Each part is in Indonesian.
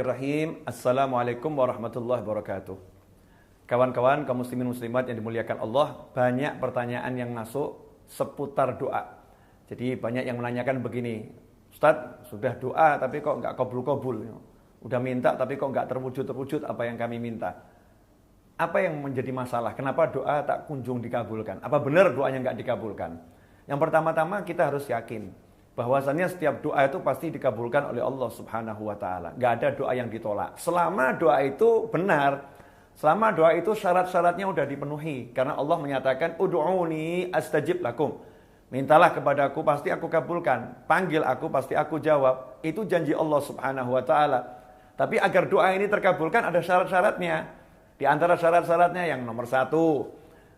Bismillahirrahmanirrahim. Assalamualaikum warahmatullahi wabarakatuh. Kawan-kawan kaum muslimin muslimat yang dimuliakan Allah, banyak pertanyaan yang masuk seputar doa. Jadi banyak yang menanyakan begini, Ustadz sudah doa tapi kok nggak kabul-kabul. Udah minta tapi kok nggak terwujud-terwujud apa yang kami minta. Apa yang menjadi masalah? Kenapa doa tak kunjung dikabulkan? Apa benar doanya nggak dikabulkan? Yang pertama-tama kita harus yakin bahwasannya setiap doa itu pasti dikabulkan oleh Allah Subhanahu wa taala. Enggak ada doa yang ditolak. Selama doa itu benar, selama doa itu syarat-syaratnya sudah dipenuhi. Karena Allah menyatakan ud'uni astajib lakum. Mintalah kepadaku pasti aku kabulkan. Panggil aku pasti aku jawab. Itu janji Allah Subhanahu wa taala. Tapi agar doa ini terkabulkan ada syarat-syaratnya. Di antara syarat-syaratnya yang nomor 1,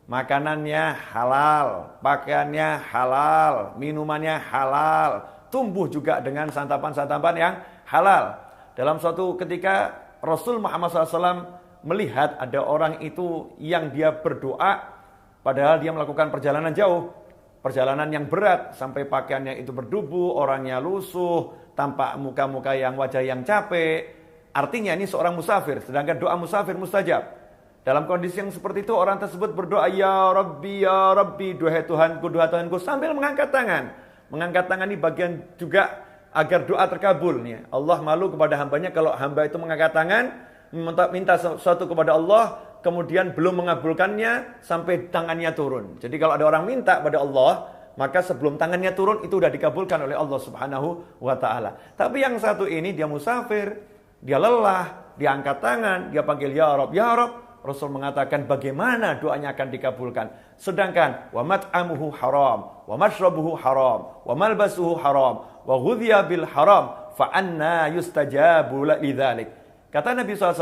makanannya halal, pakaiannya halal, minumannya halal, tumbuh juga dengan santapan-santapan yang halal. Dalam suatu ketika Rasul Muhammad SAW melihat ada orang itu yang dia berdoa padahal dia melakukan perjalanan jauh, perjalanan yang berat sampai pakaiannya itu berdebu, orangnya lusuh, tampak muka-muka yang wajah yang capek. Artinya ini seorang musafir, sedangkan doa musafir mustajab. Dalam kondisi yang seperti itu orang tersebut berdoa ya Rabbi, duhai Tuhanku sambil mengangkat tangan. Mengangkat tangan ini bagian juga agar doa terkabul. Allah malu kepada hambanya kalau hamba itu mengangkat tangan, minta sesuatu kepada Allah, kemudian belum mengabulkannya sampai tangannya turun. Jadi kalau ada orang minta pada Allah, maka sebelum tangannya turun itu sudah dikabulkan oleh Allah Subhanahu wa taala. Tapi yang satu ini dia musafir, dia lelah, dia angkat tangan, dia panggil ya Rabb, ya Rabb. Rasul mengatakan bagaimana doanya akan dikabulkan. Sedangkan wa mat'amuhu haram, wa mashrabuhu haram, wa malbasuhu haram, wa ghudhiya bil haram, fa anna yustajabu lidzalik. Kata Nabi SAW,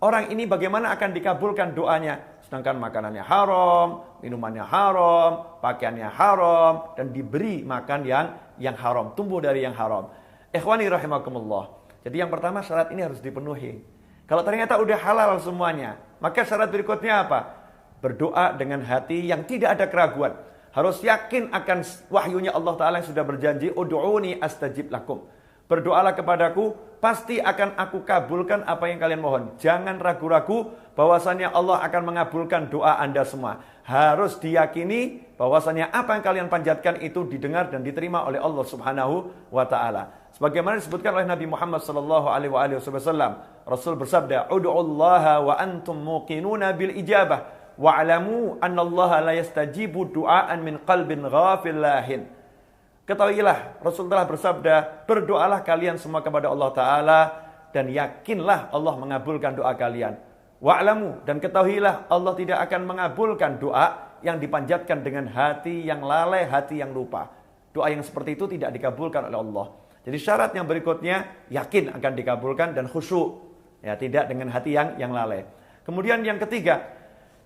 orang ini bagaimana akan dikabulkan doanya? Sedangkan makanannya haram, minumannya haram, pakaiannya haram, dan diberi makan yang haram, tumbuh dari yang haram. Ikhwani rahimakumullah. Jadi yang pertama syarat ini harus dipenuhi. Kalau ternyata udah halal semuanya, maka syarat berikutnya apa? Berdoa dengan hati yang tidak ada keraguan. Harus yakin akan wahyunya Allah Ta'ala yang sudah berjanji, ud'uni astajib lakum. Berdoalah kepadaku, pasti akan aku kabulkan apa yang kalian mohon. Jangan ragu-ragu bahwasannya Allah akan mengabulkan doa Anda semua. Harus diyakini bahwasannya apa yang kalian panjatkan itu didengar dan diterima oleh Allah Subhanahu wa Ta'ala. Sebagaimana disebutkan oleh Nabi Muhammad sallallahu alaihi wasallam, Rasul bersabda, "Ud'ullaha wa antum muqinuna bil ijabah wa'lamu anna Allah la yastajibu du'aan min qalbin ghafil lahin." Ketahuilah, Rasul telah bersabda, berdoalah kalian semua kepada Allah Ta'ala dan yakinlah Allah mengabulkan doa kalian. Wa'lamu, dan ketahuilah Allah tidak akan mengabulkan doa yang dipanjatkan dengan hati yang lalai, hati yang lupa. Doa yang seperti itu tidak dikabulkan oleh Allah. Jadi syarat yang berikutnya, yakin akan dikabulkan dan khusyuk. Ya, tidak dengan hati yang lalai. Kemudian yang ketiga,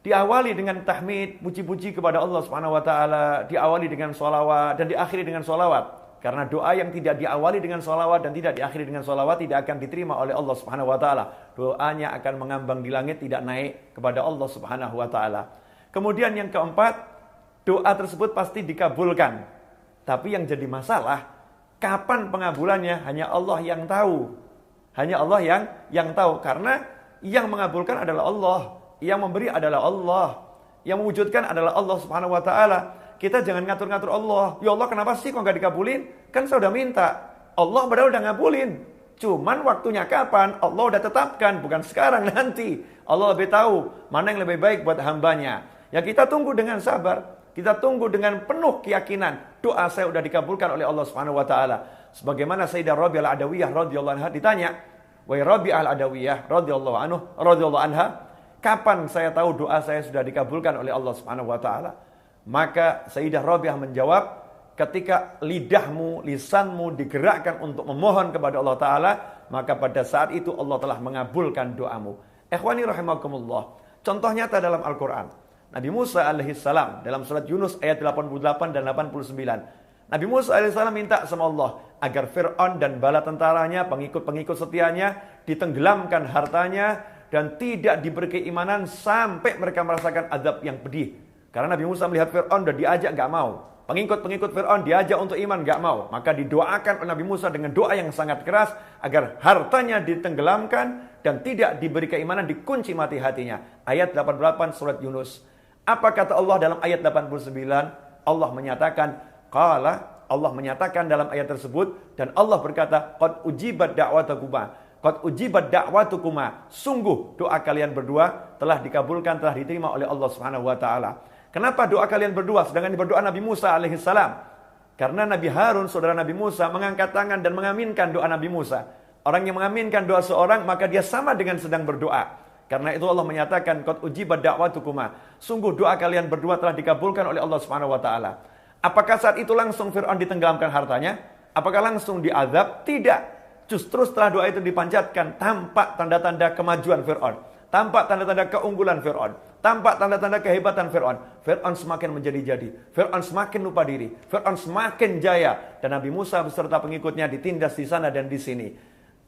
diawali dengan tahmid, puji-puji kepada Allah Subhanahu wa taala, diawali dengan sholawat dan diakhiri dengan sholawat. Karena doa yang tidak diawali dengan sholawat dan tidak diakhiri dengan sholawat tidak akan diterima oleh Allah Subhanahu wa taala. Doanya akan mengambang di langit, tidak naik kepada Allah Subhanahu wa taala. Kemudian yang keempat, doa tersebut pasti dikabulkan. Tapi yang jadi masalah, kapan pengabulannya hanya Allah yang tahu. Hanya Allah yang tahu. Karena yang mengabulkan adalah Allah. Yang memberi adalah Allah. Yang mewujudkan adalah Allah Subhanahu wa ta'ala. Kita jangan ngatur-ngatur Allah. Ya Allah, kenapa sih kok gak dikabulin? Kan saya udah minta. Allah padahal udah ngabulin. Cuman waktunya kapan? Allah udah tetapkan. Bukan sekarang, nanti. Allah lebih tahu mana yang lebih baik buat hambanya. Ya kita tunggu dengan sabar. Kita tunggu dengan penuh keyakinan. Doa saya sudah dikabulkan oleh Allah Subhanahu wa taala. Sebagaimana Sayyidah Rabi'ah al-Adawiyah radhiyallahu anha ditanya, "Wahai Rabi'ah al-Adawiyah radhiyallahu anha, kapan saya tahu doa saya sudah dikabulkan oleh Allah Subhanahu wa taala?" Maka Sayyidah Rabi'ah menjawab, ketika lidahmu, lisanmu digerakkan untuk memohon kepada Allah taala, maka pada saat itu Allah telah mengabulkan doamu. Ikhwani rahimakumullah. Contoh nyata dalam Al-Qur'an. Nabi Musa alaihissalam dalam surat Yunus ayat 88 dan 89. Nabi Musa alaihissalam minta sama Allah agar Fir'aun dan bala tentaranya, pengikut-pengikut setianya, ditenggelamkan hartanya dan tidak diberi keimanan sampai mereka merasakan azab yang pedih. Karena Nabi Musa melihat Fir'aun dan diajak gak mau. Pengikut-pengikut Fir'aun diajak untuk iman, gak mau. Maka didoakan oleh Nabi Musa dengan doa yang sangat keras agar hartanya ditenggelamkan dan tidak diberi keimanan, dikunci mati hatinya. Ayat 88 surat Yunus. Apa kata Allah dalam ayat 89? Allah menyatakan dalam ayat tersebut, dan Allah berkata, qad ujibat da'watukuma. Sungguh doa kalian berdua telah dikabulkan, telah diterima oleh Allah Subhanahu wa taala. Kenapa doa kalian berdua sedangkan berdoa Nabi Musa alaihissalam? Karena Nabi Harun, saudara Nabi Musa, mengangkat tangan dan mengaminkan doa Nabi Musa. Orang yang mengaminkan doa seorang, maka dia sama dengan sedang berdoa. Karena itu Allah menyatakan, qad ujibat da'watukuma. Sungguh doa kalian berdua telah dikabulkan oleh Allah Subhanahu wa taala. Apakah saat itu langsung Fir'aun ditenggelamkan hartanya? Apakah langsung diazab? Tidak. Justru setelah doa itu dipanjatkan, tampak tanda-tanda kemajuan Fir'aun. Tampak tanda-tanda keunggulan Fir'aun. Tampak tanda-tanda kehebatan Fir'aun. Fir'aun semakin menjadi-jadi. Fir'aun semakin lupa diri. Fir'aun semakin jaya. Dan Nabi Musa beserta pengikutnya ditindas di sana dan di sini.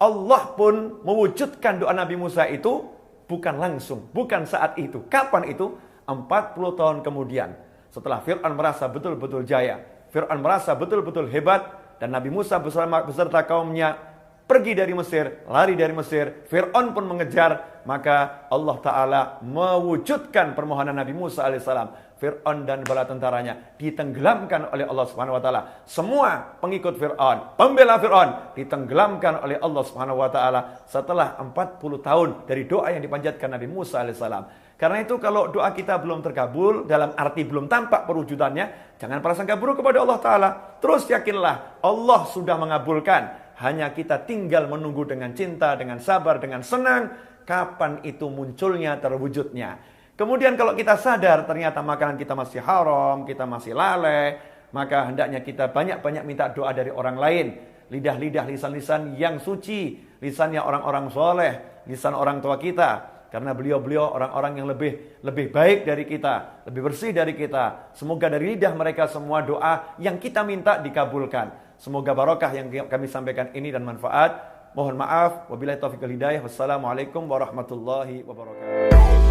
Allah pun mewujudkan doa Nabi Musa itu bukan langsung. Bukan saat itu. Kapan itu? 40 tahun kemudian. Setelah Fir'aun merasa betul-betul jaya. Fir'aun merasa betul-betul hebat. Dan Nabi Musa beserta kaumnya pergi dari Mesir, lari dari Mesir. Fir'aun pun mengejar. Maka Allah Ta'ala mewujudkan permohonan Nabi Musa alaihissalam. Fir'aun dan bala tentaranya ditenggelamkan oleh Allah Subhanahu wa taala. Semua pengikut Fir'aun, pembela Fir'aun ditenggelamkan oleh Allah Subhanahu wa taala setelah 40 tahun dari doa yang dipanjatkan Nabi Musa alaihissalam. Karena itu kalau doa kita belum terkabul, dalam arti belum tampak perwujudannya, jangan prasangka buruk kepada Allah Ta'ala. Terus yakinlah Allah sudah mengabulkan. Hanya kita tinggal menunggu dengan cinta, dengan sabar, dengan senang. Kapan itu munculnya, terwujudnya. Kemudian kalau kita sadar ternyata makanan kita masih haram, kita masih lalai, maka hendaknya kita banyak-banyak minta doa dari orang lain. Lidah-lidah, lisan-lisan yang suci, lisannya orang-orang soleh, lisan orang tua kita. Karena beliau-beliau orang-orang yang lebih baik dari kita, lebih bersih dari kita. Semoga dari lidah mereka semua doa yang kita minta dikabulkan. Semoga barokah yang kami sampaikan ini dan manfaat. Mohon maaf. Wabillahi taufiq wal hidayah. Wassalamualaikum warahmatullahi wabarakatuh.